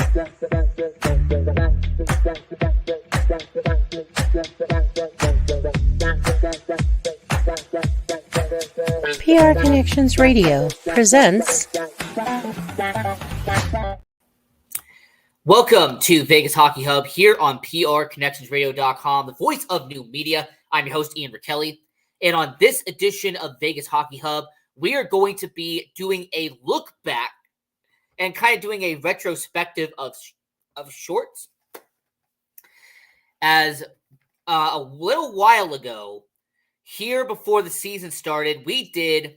PR Connections Radio presents. Welcome to Vegas Hockey Hub here on PRConnectionsRadio.com, the voice of new media. I'm your host, Ian Rickelli. And on this edition of Vegas Hockey Hub, we are going to be doing a look back and kind of doing a retrospective of shorts. As a little while ago, here before the season started, we did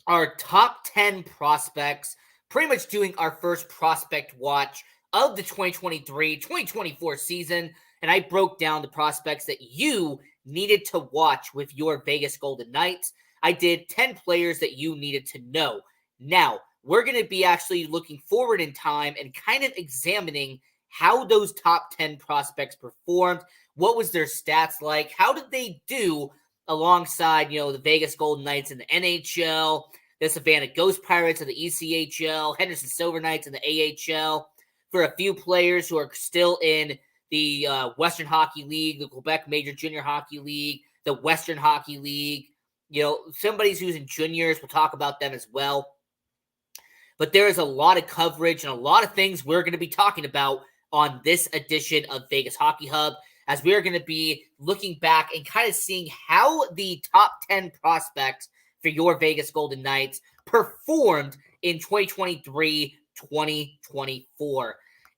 our top 10 prospects, pretty much doing our first prospect watch of the 2023-2024 season, and I broke down the prospects that you needed to watch with your Vegas Golden Knights. I did 10 players that you needed to know. Now, we're going to be actually looking forward in time and kind of examining how those top 10 prospects performed. What was their stats like? How did they do alongside, the Vegas Golden Knights in the NHL, the Savannah Ghost Pirates of the ECHL, Henderson Silver Knights in the AHL, for a few players who are still in the Western Hockey League, the Quebec Major Junior Hockey League, the Western Hockey League, somebody who's in juniors, we'll talk about them as well. But there is a lot of coverage and a lot of things we're going to be talking about on this edition of Vegas Hockey Hub, as we are going to be looking back and kind of seeing how the top 10 prospects for your Vegas Golden Knights performed in 2023-2024.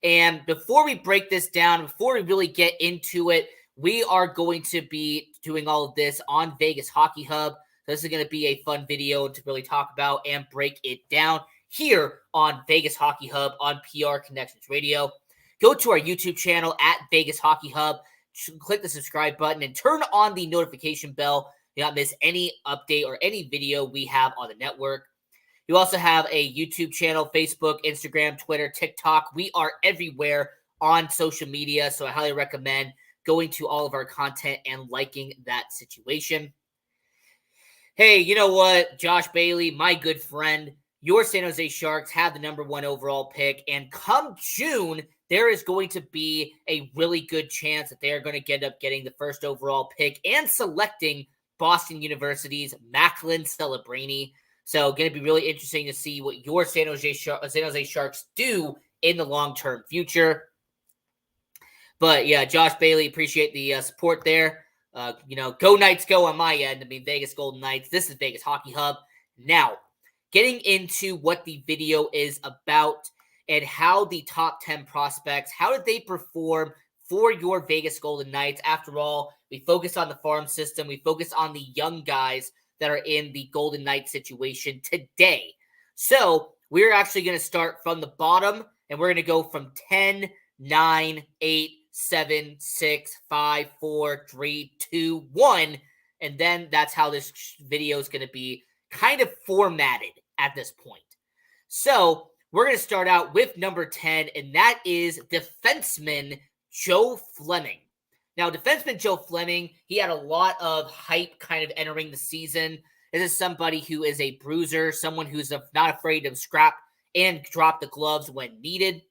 And before we break this down, before we really get into it, we are going to be doing all of this on Vegas Hockey Hub. This is going to be a fun video to really talk about and break it down here on Vegas Hockey Hub on PR Connections Radio. Go to our YouTube channel at Vegas Hockey Hub, click the subscribe button, and turn on the notification bell. You not miss any update or any video we have on the network. You also have a YouTube channel, Facebook, Instagram, Twitter, TikTok. We are everywhere on social media, so I highly recommend going to all of our content and liking that situation. Hey, you know what? Josh Bailey, my good friend, your San Jose Sharks have the number 1 overall pick, and come June, there is going to be a really good chance that they are going to end up getting the first overall pick and selecting Boston University's Macklin Celebrini. So going to be really interesting to see what your San Jose Sharks do in the long-term future. But yeah, Josh Bailey, appreciate the support there. Go Knights go on my end. I mean, Vegas Golden Knights. This is Vegas Hockey Hub. Now, getting into what the video is about and how the top 10 prospects, how did they perform for your Vegas Golden Knights? After all, we focus on the farm system. We focus on the young guys that are in the Golden Knights situation today. So we're actually going to start from the bottom, and we're going to go from 10, 9, 8, 7, 6, 5, 4, 3, 2, 1. And then that's how this video is going to be kind of formatted at this point. So we're going to start out with number 10, and that is defenseman Joe Fleming. Now, defenseman Joe Fleming, he had a lot of hype kind of entering the season. This is somebody who is a bruiser, someone who's not afraid to scrap and drop the gloves when needed.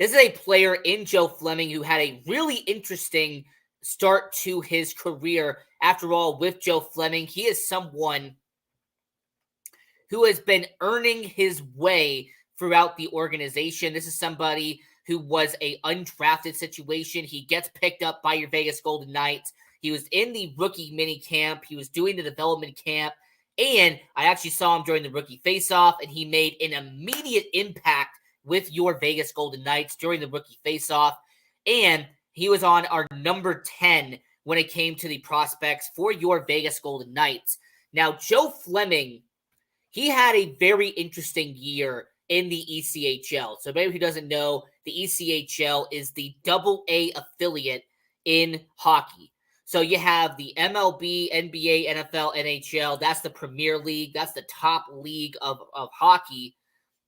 This is a player in Joe Fleming who had a really interesting start to his career. After all, with Joe Fleming, he is someone who has been earning his way throughout the organization. This is somebody who was an undrafted situation. He gets picked up by your Vegas Golden Knights. He was in the rookie mini camp. He was doing the development camp. And I actually saw him during the rookie faceoff, and he made an immediate impact with your Vegas Golden Knights during the rookie faceoff. And he was on our number 10 when it came to the prospects for your Vegas Golden Knights. Now, Joe Fleming, he had a very interesting year in the ECHL. So maybe who doesn't know, the ECHL is the AA affiliate in hockey. So you have the MLB, NBA, NFL, NHL. That's the Premier League. That's the top league of hockey.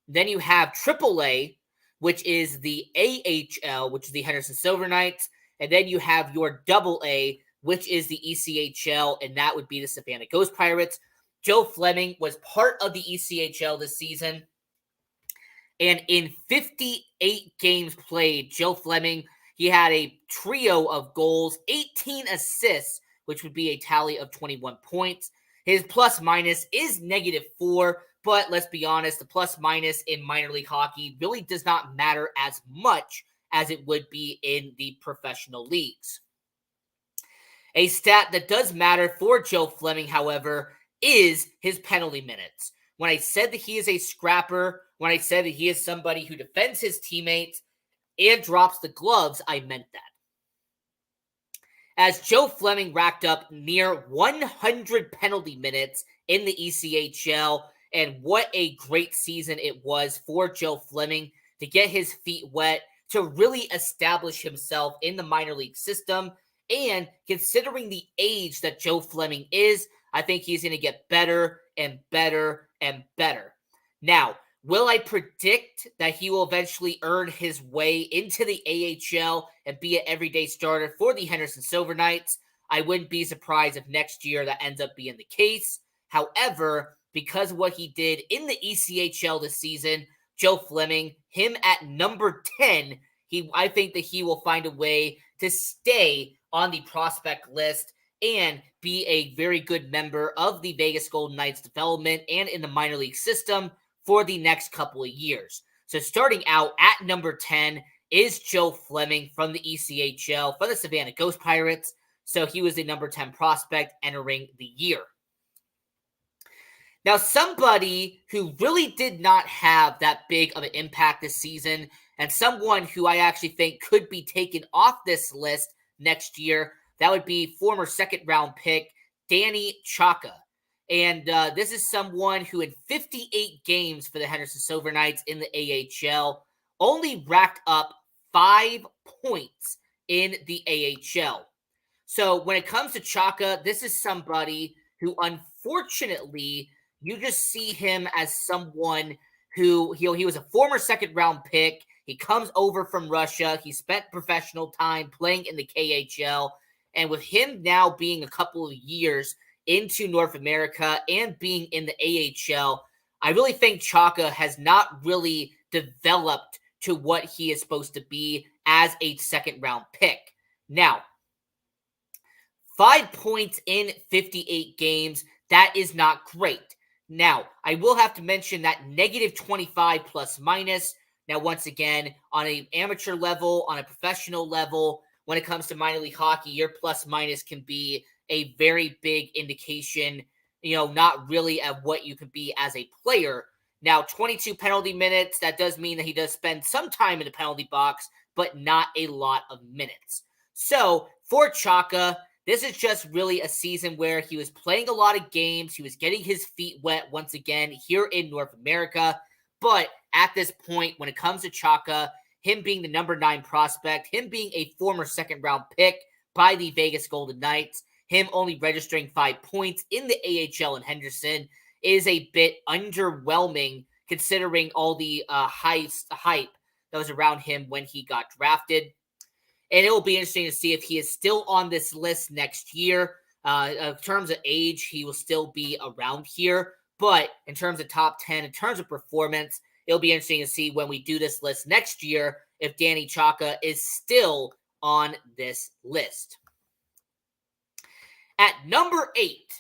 Then you have AAA, which is the AHL, which is the Henderson Silver Knights. And then you have your AA, which is the ECHL, and that would be the Savannah Ghost Pirates. Joe Fleming was part of the ECHL this season. And in 58 games played, Joe Fleming, he had a trio of goals, 18 assists, which would be a tally of 21 points. His plus minus is -4, but let's be honest, the plus minus in minor league hockey really does not matter as much as it would be in the professional leagues. A stat that does matter for Joe Fleming, however, is his penalty minutes. When I said that he is a scrapper, when I said that he is somebody who defends his teammates and drops the gloves, I meant that. As Joe Fleming racked up near 100 penalty minutes in the ECHL, and what a great season it was for Joe Fleming to get his feet wet, to really establish himself in the minor league system. And considering the age that Joe Fleming is, I think he's going to get better and better and better. Now, will I predict that he will eventually earn his way into the AHL and be an everyday starter for the Henderson Silver Knights? I wouldn't be surprised if next year that ends up being the case. However, because of what he did in the ECHL this season, Joe Fleming, him at number 10, I think that he will find a way to stay on the prospect list and be a very good member of the Vegas Golden Knights development and in the minor league system for the next couple of years. So starting out at number 10 is Joe Fleming from the ECHL, from the Savannah Ghost Pirates. So he was the number 10 prospect entering the year. Now, somebody who really did not have that big of an impact this season, and someone who I actually think could be taken off this list next year, that would be former second-round pick Danny Chaka. And this is someone who in 58 games for the Henderson Silver Knights in the AHL only racked up 5 points in the AHL. So when it comes to Chaka, this is somebody who unfortunately you just see him as someone who he was a former second-round pick. He comes over from Russia. He spent professional time playing in the KHL. And with him now being a couple of years into North America and being in the AHL, I really think Chaka has not really developed to what he is supposed to be as a second-round pick. Now, 5 points in 58 games, that is not great. Now, I will have to mention that -25 plus minus. Now, once again, on an amateur level, on a professional level, when it comes to minor league hockey, your plus minus can be a very big indication, not really at what you can be as a player. Now, 22 penalty minutes, that does mean that he does spend some time in the penalty box, but not a lot of minutes. So, for Chaka, this is just really a season where he was playing a lot of games. He was getting his feet wet once again here in North America. But at this point, when it comes to Chaka, him being the number 9 prospect, him being a former second-round pick by the Vegas Golden Knights, him only registering 5 points in the AHL in Henderson is a bit underwhelming considering all the hype that was around him when he got drafted. And it will be interesting to see if he is still on this list next year. In terms of age, he will still be around here. But in terms of top 10, in terms of performance, it'll be interesting to see when we do this list next year if Danny Chaka is still on this list. At number 8,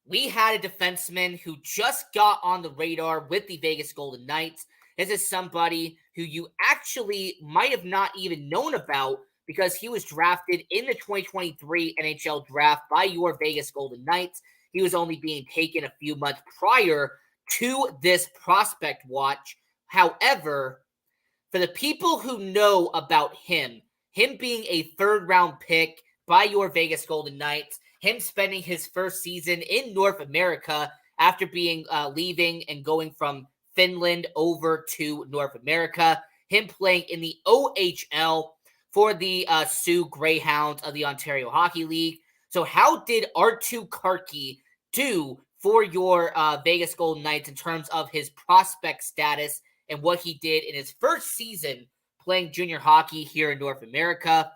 we had a defenseman who just got on the radar with the Vegas Golden Knights. This is somebody who you actually might have not even known about because he was drafted in the 2023 NHL draft by your Vegas Golden Knights. He was only being taken a few months prior to this prospect watch. However, for the people who know about him being a third-round pick by your Vegas Golden Knights, him spending his first season in North America after being leaving and going from Finland over to North America, him playing in the OHL for the Sioux Greyhounds of the Ontario Hockey League. So how did Arttu Karkki do for your Vegas Golden Knights in terms of his prospect status and what he did in his first season playing junior hockey here in North America?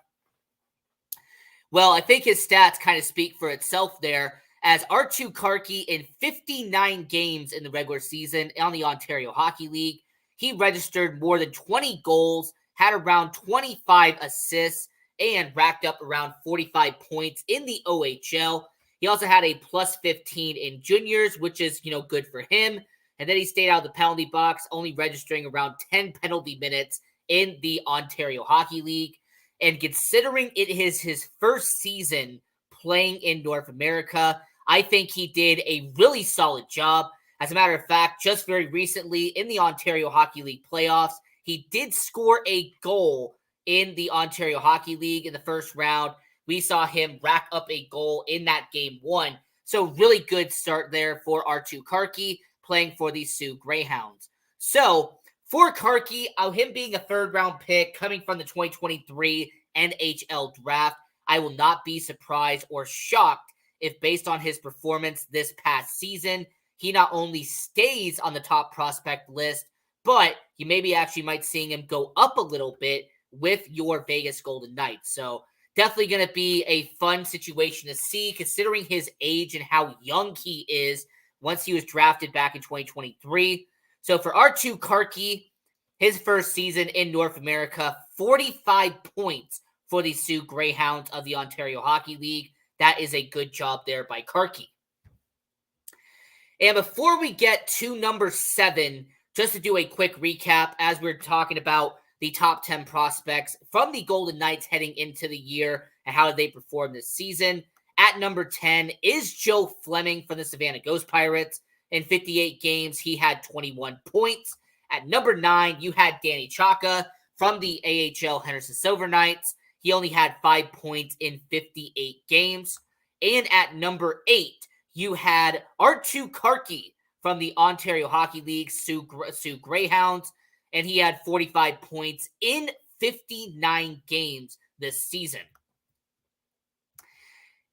Well, I think his stats kind of speak for itself there, as Arttu Karkki in 59 games in the regular season on the Ontario Hockey League, he registered more than 20 goals, had around 25 assists, and racked up around 45 points in the OHL. He also had a plus 15 in juniors, which is, good for him. And then he stayed out of the penalty box, only registering around 10 penalty minutes in the Ontario Hockey League. And considering it is his first season playing in North America, I think he did a really solid job. As a matter of fact, just very recently in the Ontario Hockey League playoffs, he did score a goal in the Ontario Hockey League in the first round. We saw him rack up a goal in that game 1. So really good start there for Artturi Karkki playing for the Soo Greyhounds. So for Karkki, him being a third-round pick coming from the 2023 NHL draft, I will not be surprised or shocked if, based on his performance this past season, he not only stays on the top prospect list, but you maybe actually might seeing him go up a little bit with your Vegas Golden Knights. So definitely going to be a fun situation to see, considering his age and how young he is once he was drafted back in 2023. So for Artturi Karkki, his first season in North America, 45 points for the Soo Greyhounds of the Ontario Hockey League. That is a good job there by Karkki. And before we get to number 7, just to do a quick recap as we're talking about the top 10 prospects from the Golden Knights heading into the year and how they performed this season. At number 10 is Joe Fleming from the Savannah Ghost Pirates. In 58 games, he had 21 points. At number 9, you had Danny Chaka from the AHL Henderson Silver Knights. He only had 5 points in 58 games. And at number 8, you had Artturi Karkki from the Ontario Hockey League, Soo Greyhounds, and he had 45 points in 59 games this season.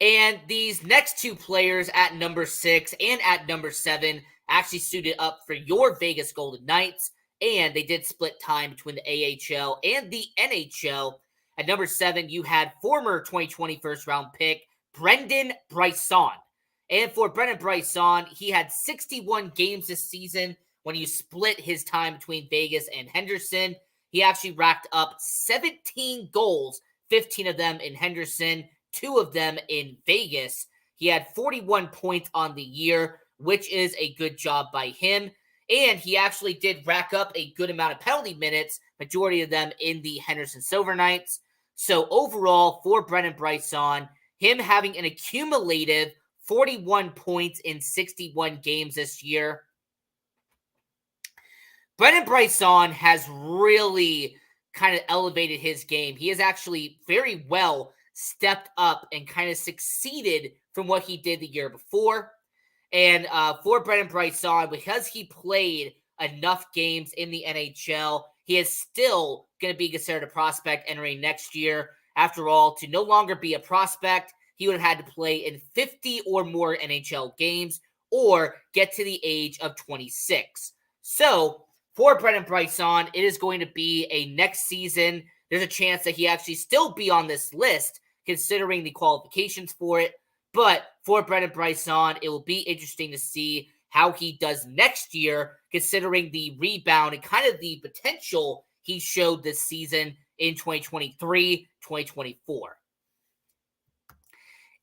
And these next two players at number 6 and at number 7 actually suited up for your Vegas Golden Knights, and they did split time between the AHL and the NHL. At number 7, you had former 2020 first-round pick Brendan Brisson. And for Brendan Brisson, he had 61 games this season. When you split his time between Vegas and Henderson, he actually racked up 17 goals, 15 of them in Henderson, 2 of them in Vegas. He had 41 points on the year, which is a good job by him. And he actually did rack up a good amount of penalty minutes, majority of them in the Henderson Silver Knights. So overall, for Brendan Brisson, him having an accumulative 41 points in 61 games this year. Brendan Brisson has really kind of elevated his game. He has actually very well stepped up and kind of succeeded from what he did the year before. And for Brendan Brisson, because he played enough games in the NHL, he is still going to be considered a prospect entering next year. After all, to no longer be a prospect, he would have had to play in 50 or more NHL games or get to the age of 26. So for Brendan Brisson, it is going to be a next season. There's a chance that he actually still be on this list, considering the qualifications for it. But for Brendan Brisson, it will be interesting to see how he does next year, considering the rebound and kind of the potential he showed this season in 2023, 2024.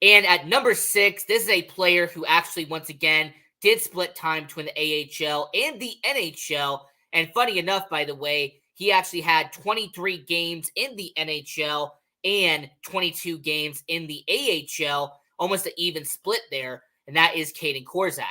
And at number 6, this is a player who actually, once again, did split time between the AHL and the NHL. And funny enough, by the way, he actually had 23 games in the NHL and 22 games in the AHL, almost an even split there, and that is Kaedan Korczak.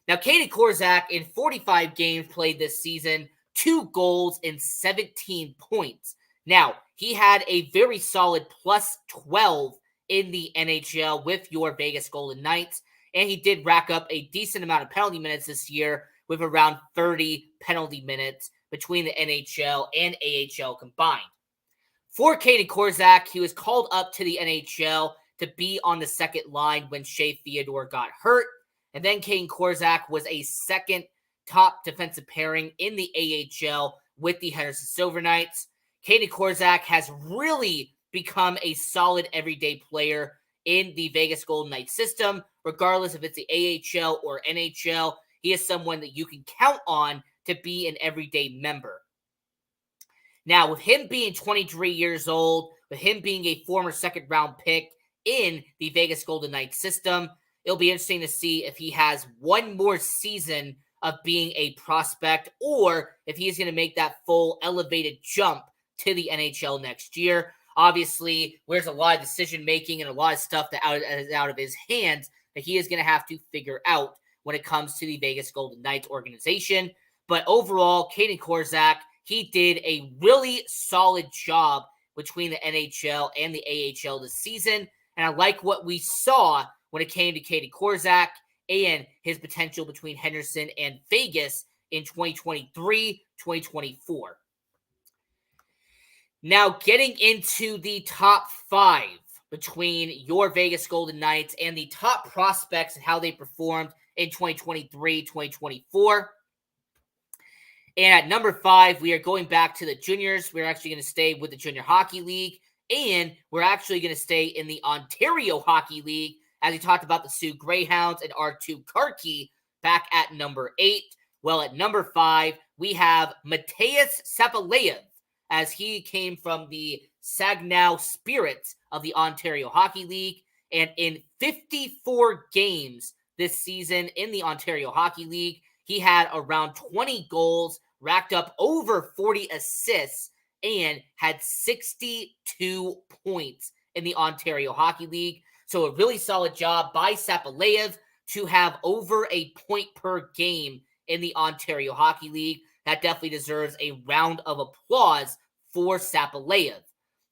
Now, Kaedan Korczak, in 45 games played this season, 2 goals and 17 points. Now, he had a very solid plus 12 in the NHL with your Vegas Golden Knights, and he did rack up a decent amount of penalty minutes this year with around 30 penalty minutes between the NHL and AHL combined. For Kaedan Korczak, he was called up to the NHL to be on the second line when Shea Theodore got hurt, and then Kaedan Korczak was a second top defensive pairing in the AHL with the Henderson Silver Knights. Kaedan Korczak has really become a solid everyday player in the Vegas Golden Knights system, regardless if it's the AHL or NHL. He is someone that you can count on to be an everyday member. Now, with him being 23 years old, with him being a former second-round pick in the Vegas Golden Knights system, it'll be interesting to see if he has one more season of being a prospect or if he's going to make that full elevated jump to the NHL next year. Obviously, there's a lot of decision-making and a lot of stuff that is out of his hands that he is going to have to figure out when it comes to the Vegas Golden Knights organization. But overall, Kaedan Korczak, he did a really solid job between the NHL and the AHL this season. And I like what we saw when it came to Kaedan Korczak and his potential between Henderson and Vegas in 2023-2024. Now, getting into the top 5 between your Vegas Golden Knights and the top prospects and how they performed in 2023-2024. And at number 5, we are going back to the juniors. We're actually going to stay with the Junior Hockey League, and we're actually going to stay in the Ontario Hockey League, as we talked about the Sioux Greyhounds and R2 Karki back at number 8. Well, at number 5, we have Matthias Sapaleyev, as he came from the Saginaw Spirits of the Ontario Hockey League. And in 54 games this season in the Ontario Hockey League, he had around 20 goals, racked up over 40 assists, and had 62 points in the Ontario Hockey League. So a really solid job by Sapaleyev to have over a point per game in the Ontario Hockey League. That definitely deserves a round of applause for Sapaleyev.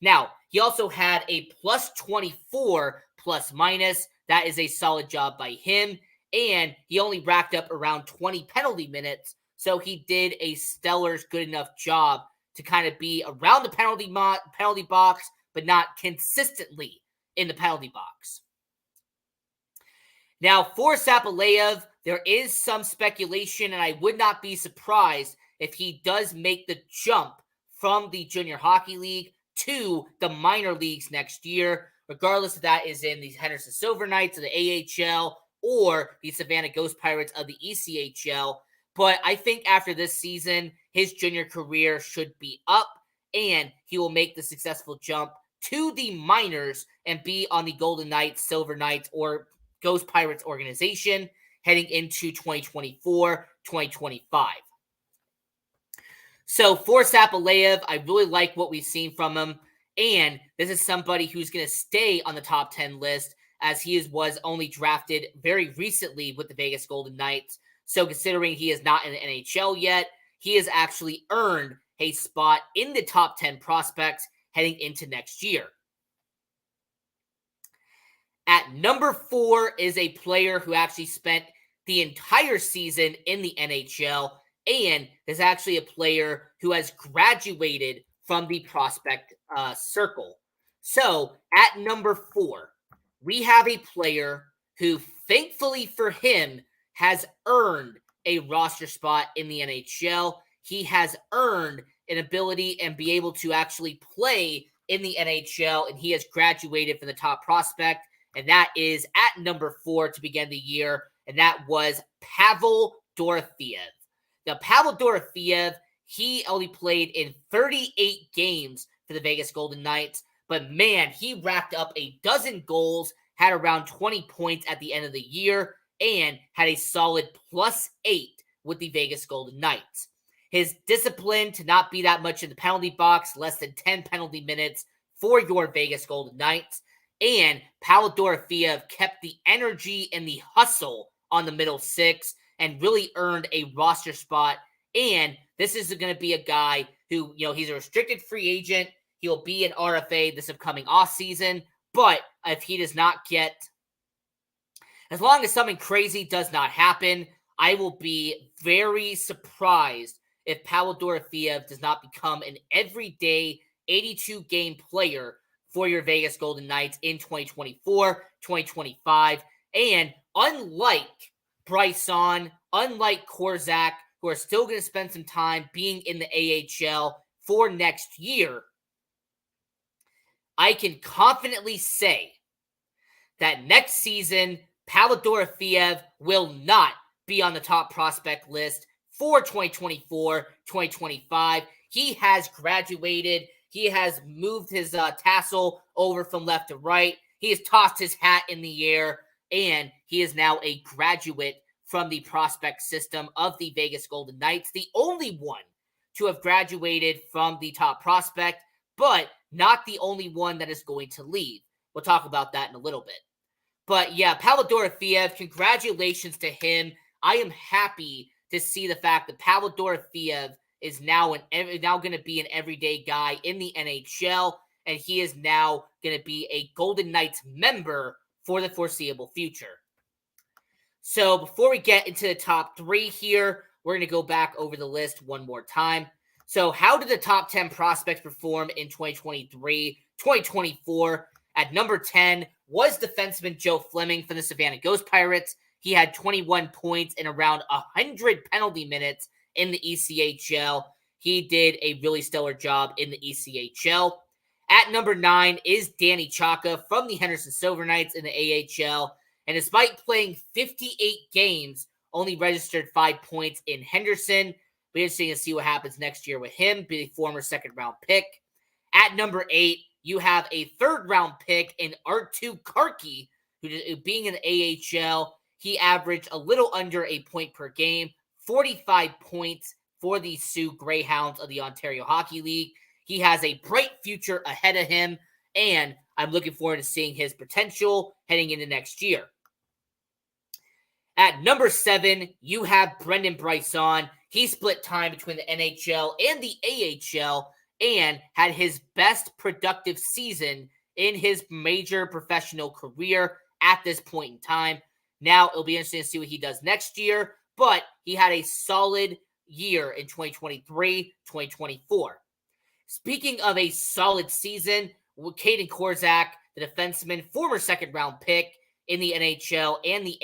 Now, he also had a plus 24 plus minus. That is a solid job by him. And he only racked up around 20 penalty minutes. So he did a stellar, good enough job to kind of be around the penalty box, but not consistently in the penalty box. Now, for Sapaleyev, there is some speculation, and I would not be surprised if he does make the jump from the Junior Hockey League to the minor leagues next year, regardless if that is in the Henderson Silver Knights of the AHL or the Savannah Ghost Pirates of the ECHL. But I think after this season, his junior career should be up, and he will make the successful jump to the minors and be on the Golden Knights, Silver Knights, or Ghost Pirates organization heading into 2024-2025. So for Sapaleyev, I really like what we've seen from him, and this is somebody who's going to stay on the top 10 list, as he was only drafted very recently with the Vegas Golden Knights. So considering he is not in the NHL yet, he has actually earned a spot in the top 10 prospects heading into next year. At number 4 is a player who actually spent the entire season in the NHL, and is actually a player who has graduated from the prospect circle. So at number 4, we have a player who, thankfully for him, has earned a roster spot in the NHL. He has earned an ability and be able to actually play in the NHL, and he has graduated from the top prospect, and that is at number 4 to begin the year, and that was Pavel Dorofeyev. Now, Pavel Dorofeyev, he only played in 38 games for the Vegas Golden Knights, but man, he racked up a dozen goals, had around 20 points at the end of the year, and had a solid +8 with the Vegas Golden Knights. His discipline to not be that much in the penalty box, less than 10 penalty minutes for your Vegas Golden Knights, and Pavel Dorofeyev kept the energy and the hustle on the middle six and really earned a roster spot. And this is going to be a guy who, he's a restricted free agent. He'll be an RFA this upcoming offseason. But if he does not get, as long as something crazy does not happen, I will be very surprised if Pavel Dorofeyev does not become an everyday 82-game player for your Vegas Golden Knights in 2024, 2025. And unlike Bryson, unlike Korczak, who are still going to spend some time being in the AHL for next year, I can confidently say that next season, Pavel Dorofeyev will not be on the top prospect list for 2024-2025. He has graduated. He has moved his tassel over from left to right. He has tossed his hat in the air, and he is now a graduate from the prospect system of the Vegas Golden Knights, the only one to have graduated from the top prospect, but not the only one that is going to leave. We'll talk about that in a little bit. But yeah, Pavel Dorofeev, congratulations to him. I am happy to see the fact that Pavel Dorofeev is now going to be an everyday guy in the NHL, and he is now going to be a Golden Knights member for the foreseeable future. So before we get into the top 3 here, we're going to go back over the list one more time. So how did the top 10 prospects perform in 2023-2024? At number 10 was defenseman Joe Fleming from the Savannah Ghost Pirates. He had 21 points in around 100 penalty minutes in the ECHL. He did a really stellar job in the ECHL. At number 9 is Danny Chaka from the Henderson Silver Knights in the AHL. And despite playing 58 games, only registered 5 points in Henderson. We're interesting to see what happens next year with him, being a former second-round pick. At number 8, you have a third-round pick in Arttu Karkki, who being in the AHL, he averaged a little under a point per game, 45 points for the Sioux Greyhounds of the Ontario Hockey League. He has a bright future ahead of him, and I'm looking forward to seeing his potential heading into next year. At number 7, you have Brendan Bryson. He split time between the NHL and the AHL and had his best productive season in his major professional career at this point in time. Now, it'll be interesting to see what he does next year, but he had a solid year in 2023-2024. Speaking of a solid season, Caden Korczak, the defenseman, former second-round pick in the NHL and the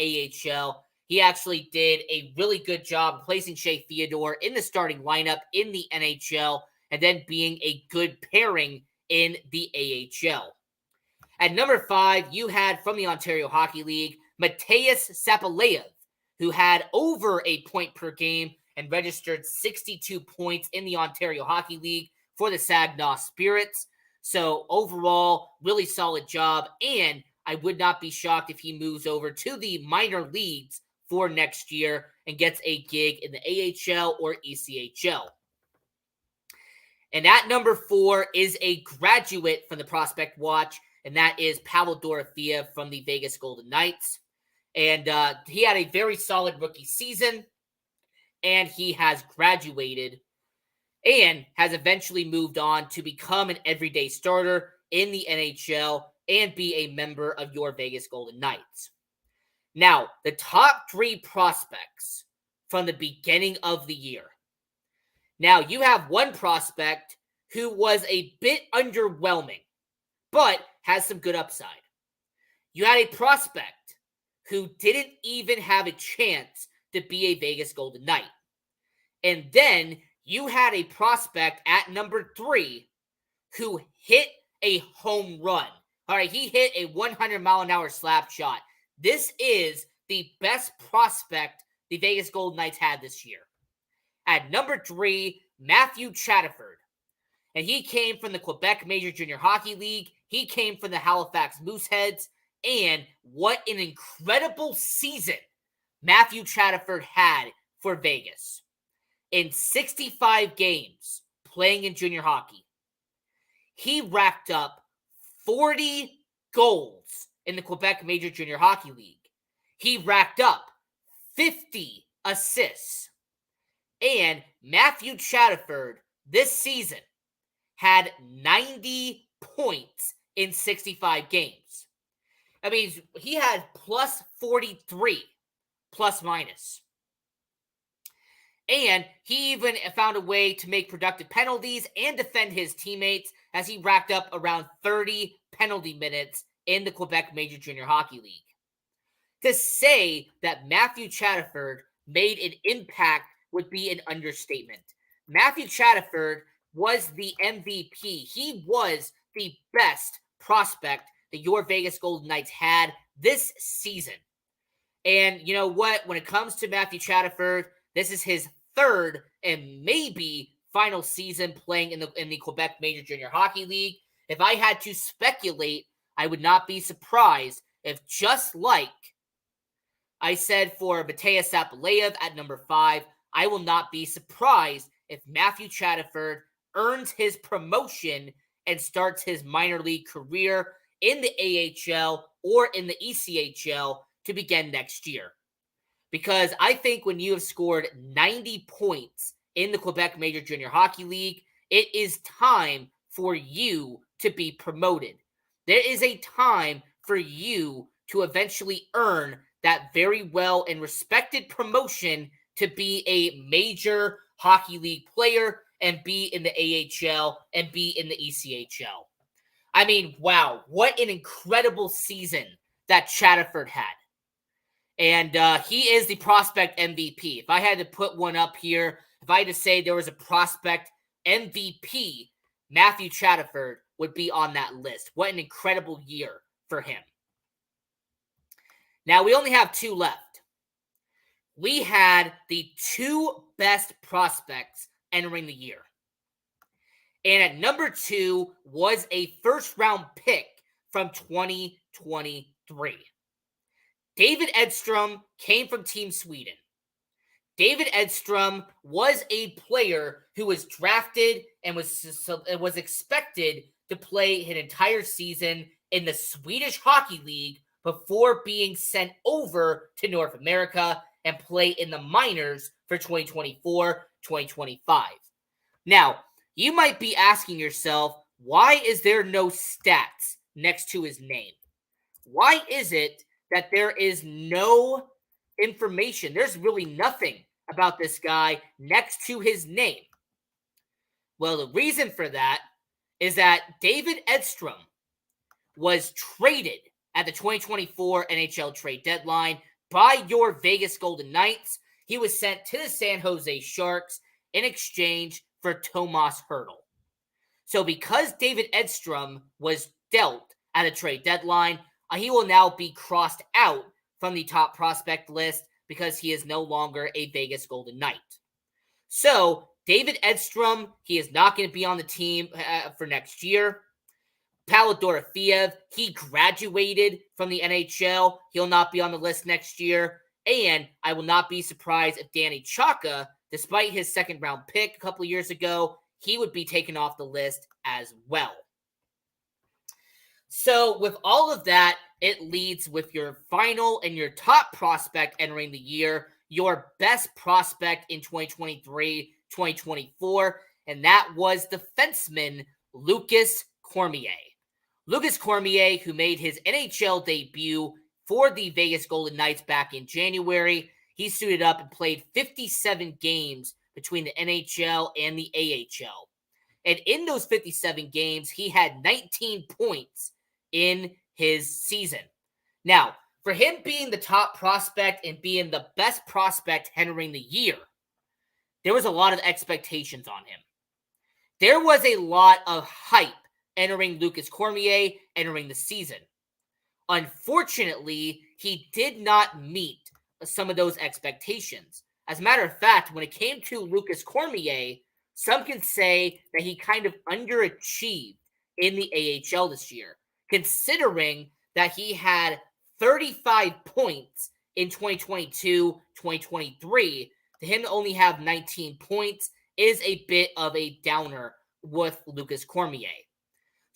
AHL, he actually did a really good job placing Shea Theodore in the starting lineup in the NHL and then being a good pairing in the AHL. At number 5, you had from the Ontario Hockey League, Mateus Sapalev, who had over a point per game and registered 62 points in the Ontario Hockey League for the Saginaw Spirits. So overall, really solid job, and I would not be shocked if he moves over to the minor leagues for next year and gets a gig in the AHL or ECHL. And at number 4 is a graduate from the Prospect Watch, and that is Pavel Dorofeev from the Vegas Golden Knights. And he had a very solid rookie season, and he has graduated and has eventually moved on to become an everyday starter in the NHL and be a member of your Vegas Golden Knights. Now, the top 3 prospects from the beginning of the year. Now, you have one prospect who was a bit underwhelming, but has some good upside. You had a prospect who didn't even have a chance to be a Vegas Golden Knight. And then you had a prospect at number 3 who hit a home run. All right, he hit a 100-mile-an-hour slap shot. This is the best prospect the Vegas Golden Knights had this year. At number 3, Matthew Chatterford. And he came from the Quebec Major Junior Hockey League. He came from the Halifax Mooseheads. And what an incredible season Matthew Chatterford had for Vegas. In 65 games playing in junior hockey, he racked up 40 goals in the Quebec Major Junior Hockey League. He racked up 50 assists. And Matthew Chatterford this season had 90 points in 65 games. I mean, he had plus 43, plus minus. And he even found a way to make productive penalties and defend his teammates as he racked up around 30 penalty minutes in the Quebec Major Junior Hockey League. To say that Matthew Chatterford made an impact would be an understatement. Matthew Chatterford was the MVP. He was the best prospect that your Vegas Golden Knights had this season. And you know what? When it comes to Matthew Chatterford, this is his third and maybe final season playing in the Quebec Major Junior Hockey League. If I had to speculate, I would not be surprised if, just like I said for Mateus Sapuleyev at number 5, I will not be surprised if Matthew Chatterford earns his promotion and starts his minor league career in the AHL or in the ECHL to begin next year. Because I think when you have scored 90 points in the Quebec Major Junior Hockey League, it is time for you to be promoted. There is a time for you to eventually earn that very well and respected promotion to be a major hockey league player and be in the AHL and be in the ECHL. I mean, wow, what an incredible season that Chatterford had. And he is the prospect MVP. If I had to put one up here, if I had to say there was a prospect MVP, Matthew Chatterford would be on that list. What an incredible year for him. Now, we only have 2 left. We had the 2 best prospects entering the year. And at number 2 was a first-round pick from 2023. David Edstrom came from Team Sweden. David Edstrom was a player who was drafted and was expected to play an entire season in the Swedish Hockey League before being sent over to North America and play in the minors for 2024-2025. Now, you might be asking yourself, why is there no stats next to his name? Why is it that there is no information? There's really nothing about this guy next to his name. Well, the reason for that is that David Edstrom was traded at the 2024 NHL trade deadline by your Vegas Golden Knights. He was sent to the San Jose Sharks in exchange for Tomas Hertl. So because David Edstrom was dealt at a trade deadline, he will now be crossed out from the top prospect list because he is no longer a Vegas Golden Knight. So David Edstrom, he is not going to be on the team for next year. Pavel Dorofeyev, he graduated from the NHL. He'll not be on the list next year. And I will not be surprised if Danny Chaka, despite his second-round pick a couple of years ago, he would be taken off the list as well. So with all of that, it leads with your final and your top prospect entering the year, your best prospect in 2023-2024, and that was defenseman Lucas Cormier. Lucas Cormier, who made his NHL debut for the Vegas Golden Knights back in January, he suited up and played 57 games between the NHL and the AHL. And in those 57 games, he had 19 points in his season. Now, for him being the top prospect and being the best prospect entering the year, there was a lot of expectations on him. There was a lot of hype entering Lucas Cormier, entering the season. Unfortunately, he did not meet some of those expectations. As a matter of fact, when it came to Lucas Cormier, some can say that he kind of underachieved in the AHL this year, considering that he had 35 points in 2022-2023. To him to only have 19 points is a bit of a downer with Lucas Cormier.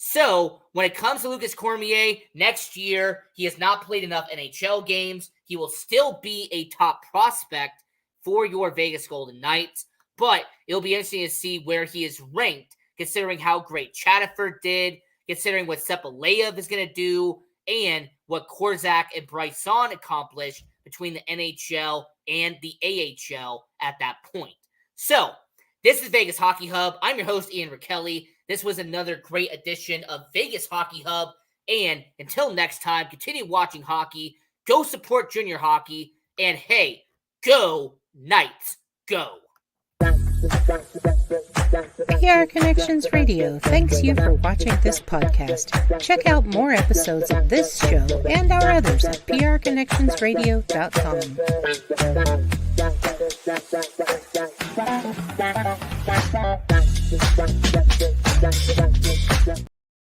So, when it comes to Lucas Cormier, next year, he has not played enough NHL games. He will still be a top prospect for your Vegas Golden Knights, but it'll be interesting to see where he is ranked, considering how great Chatterford did, considering what Sapuleyev is going to do, and what Korczak and Bryson accomplished between the NHL and the AHL at that point. So, this is Vegas Hockey Hub. I'm your host, Ian Rakelli. This was another great edition of Vegas Hockey Hub. And until next time, continue watching hockey. Go support junior hockey. And hey, go Knights, go. PR Connections Radio thanks you for watching this podcast. Check out more episodes of this show and our others at prconnectionsradio.com.